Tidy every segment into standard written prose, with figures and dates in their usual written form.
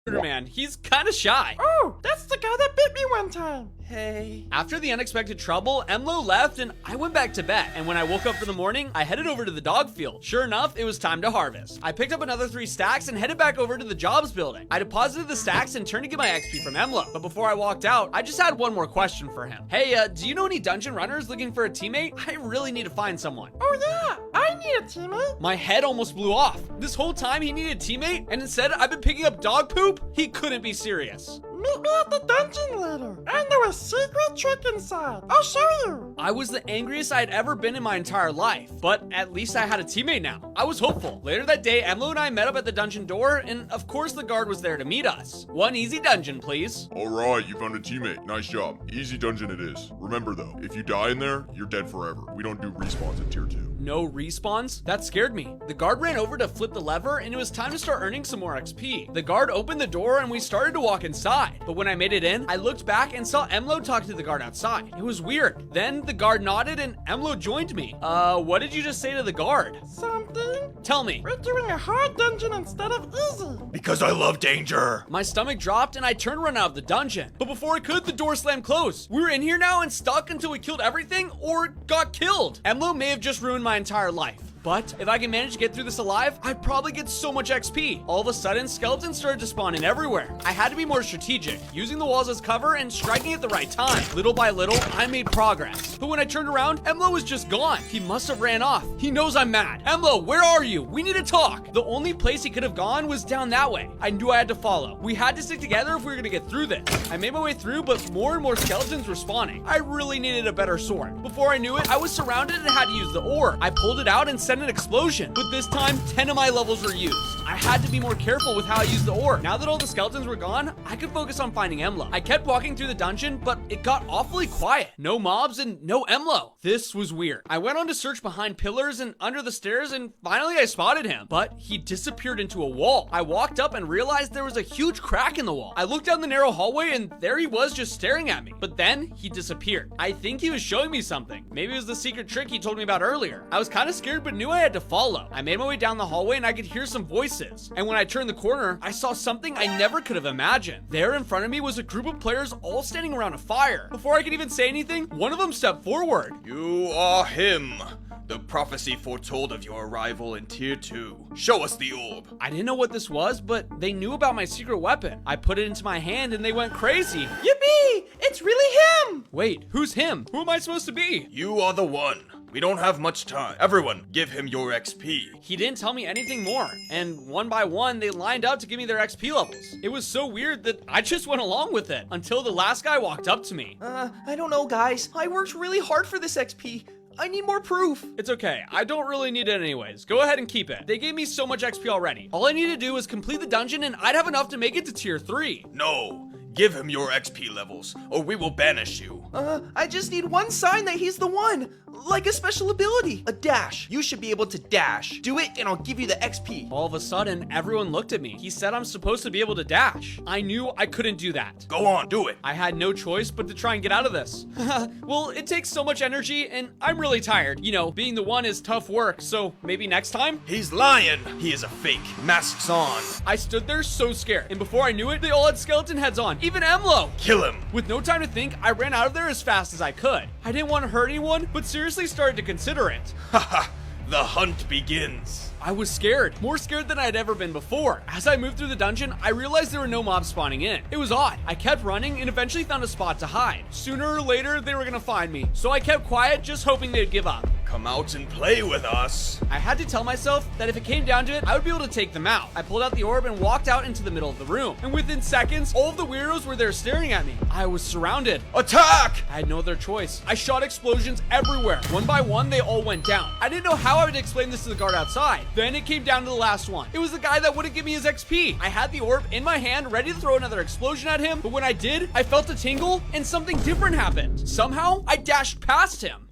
Man, he's kind of shy. Oh, that's the guy that bit me one time. Hey. After the unexpected trouble, Emlo left and I went back to bed. And when I woke up for the morning, I headed over to the dog field. Sure enough, it was time to harvest. I picked up another 3 stacks and headed back over to the jobs building. I deposited the stacks and turned to get my XP from Emlo. But before I walked out, I just had one more question for him. Hey, do you know any dungeon runners looking for a teammate? I really need to find someone. Oh yeah, I need a teammate. My head almost blew off. This whole time he needed a teammate, and instead I've been picking up dog poop? He couldn't be serious. Meet me at the dungeon later. I know a secret trick inside. I'll show you. I was the angriest I'd ever been in my entire life, but at least I had a teammate now. I was hopeful. Later that day, Emlo and I met up at the dungeon door, and of course the guard was there to meet us. One easy dungeon, please. Alright, you found a teammate. Nice job. Easy dungeon it is. Remember though, if you die in there, you're dead forever. We don't do respawns in tier 2. No respawns? That scared me. The guard ran over to flip the lever, and it was time to start earning some more XP. The guard opened the door, and we started to walk inside. But when I made it in, I looked back and saw Emlo talk to the guard outside. It was weird. Then the guard nodded, and Emlo joined me. What did you just say to the guard? Something? Tell me. We're doing a hard dungeon instead of easy. Because I love danger. My stomach dropped, and I turned to run out of the dungeon. But before I could, the door slammed closed. We were in here now and stuck until we killed everything or got killed. Emlo may have just ruined my entire life. But if I can manage to get through this alive, I'd probably get so much XP. All of a sudden, skeletons started to spawn in everywhere. I had to be more strategic, using the walls as cover and striking at the right time. Little by little, I made progress. But when I turned around, Emlo was just gone. He must have ran off. He knows I'm mad. Emlo, where are you? We need to talk. The only place he could have gone was down that way. I knew I had to follow. We had to stick together if we were gonna get through this. I made my way through, but more and more skeletons were spawning. I really needed a better sword. Before I knew it, I was surrounded and had to use the ore. I pulled it out and sent an explosion. But this time, 10 of my levels were used. I had to be more careful with how I used the ore. Now that all the skeletons were gone, I could focus on finding Emlo. I kept walking through the dungeon, but it got awfully quiet. No mobs and no Emlo. This was weird. I went on to search behind pillars and under the stairs, and finally I spotted him. But he disappeared into a wall. I walked up and realized there was a huge crack in the wall. I looked down the narrow hallway, and there he was just staring at me. But then he disappeared. I think he was showing me something. Maybe it was the secret trick he told me about earlier. I was kind of scared, but knew I had to follow. I made my way down the hallway and I could hear some voices. And when I turned the corner, I saw something I never could have imagined. There in front of me was a group of players all standing around a fire. Before I could even say anything, one of them stepped forward. You are him. The prophecy foretold of your arrival in tier 2. Show us the orb. I didn't know what this was, but they knew about my secret weapon. I put it into my hand and they went crazy. Yippee! It's really him! Wait, who's him? Who am I supposed to be? You are the one. We don't have much time. Everyone, give him your XP. He didn't tell me anything more, and one by one, they lined up to give me their XP levels. It was so weird that I just went along with it, until the last guy walked up to me. I don't know, guys. I worked really hard for this XP. I need more proof. It's okay, I don't really need it anyways. Go ahead and keep it. They gave me so much XP already. All I need to do is complete the dungeon and I'd have enough to make it to tier 3. No. Give him your XP levels, or we will banish you. I just need one sign that he's the one. Like a special ability. A dash. You should be able to dash. Do it and I'll give you the XP. All of a sudden, everyone looked at me. He said I'm supposed to be able to dash. I knew I couldn't do that. Go on, do it. I had no choice but to try and get out of this. Well, it takes so much energy and I'm really tired. You know, being the one is tough work, so maybe next time? He's lying. He is a fake. Masks on. I stood there so scared, and before I knew it, they all had skeleton heads on, even Emlo. Kill him. With no time to think, I ran out of there as fast as I could. I didn't want to hurt anyone, but seriously started to consider it. Haha, the hunt begins. I was scared, more scared than I'd ever been before. As I moved through the dungeon, I realized there were no mobs spawning in. It was odd. I kept running and eventually found a spot to hide. Sooner or later, they were gonna find me, so I kept quiet, just hoping they'd give up. Come out and play with us. I had to tell myself that if it came down to it, I would be able to take them out. I pulled out the orb and walked out into the middle of the room. And within seconds, all of the weirdos were there staring at me. I was surrounded. Attack! I had no other choice. I shot explosions everywhere. One by one, they all went down. I didn't know how I would explain this to the guard outside. Then it came down to the last one. It was the guy that wouldn't give me his XP. I had the orb in my hand, ready to throw another explosion at him, but when I did, I felt a tingle and something different happened. Somehow, I dashed past him.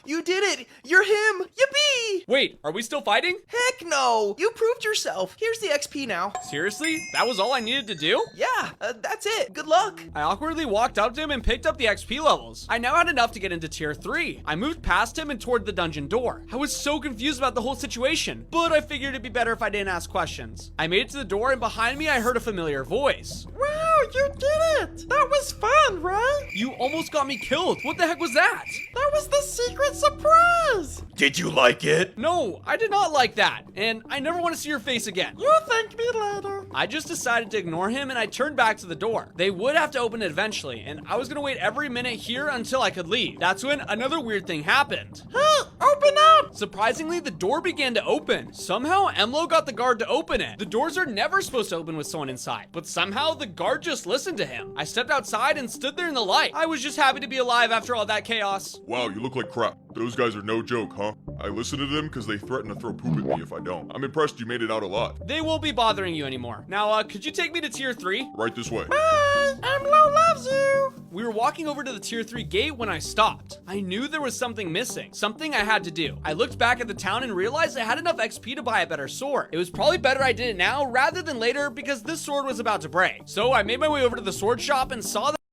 You did it! You're him! Yippee! Wait, are we still fighting? Heck no! You proved yourself. Here's the XP now. Seriously? That was all I needed to do? Yeah, that's it. Good luck. I awkwardly walked up to him and picked up the XP levels. I now had enough to get into tier 3. I moved past him and toward the dungeon door. I was so confused about the whole situation, but I figured it'd be better if I didn't ask questions. I made it to the door and behind me I heard a familiar voice. Wow, you did it! That was fun, right? You almost got me killed. What the heck was that? That was the secret surprise! Did you like it? No, I did not like that, and I never want to see your face again. You thank me later. I just decided to ignore him and I turned back to the door. They would have to open it eventually, and I was gonna wait every minute here until I could leave. That's when another weird thing happened. Hey, open up! Surprisingly, the door began to open. Somehow, Emlo got the guard to open it. The doors are never supposed to open with someone inside, but somehow the guard just listened to him. I stepped outside and stood there in the light. I was just happy to be alive after all that chaos. Wow, you look like crap. Those guys are no joke, huh? I listen to them because they threaten to throw poop at me if I don't. I'm impressed you made it out alive. They won't be bothering you anymore. Now, could you take me to tier 3? Right this way. Bye! Emlo loves you! We were walking over to the tier 3 gate when I stopped. I knew there was something missing, something I had to do. I looked back at the town and realized I had enough XP to buy a better sword. It was probably better I did it now rather than later because this sword was about to break. So I made my way over to the sword shop and saw that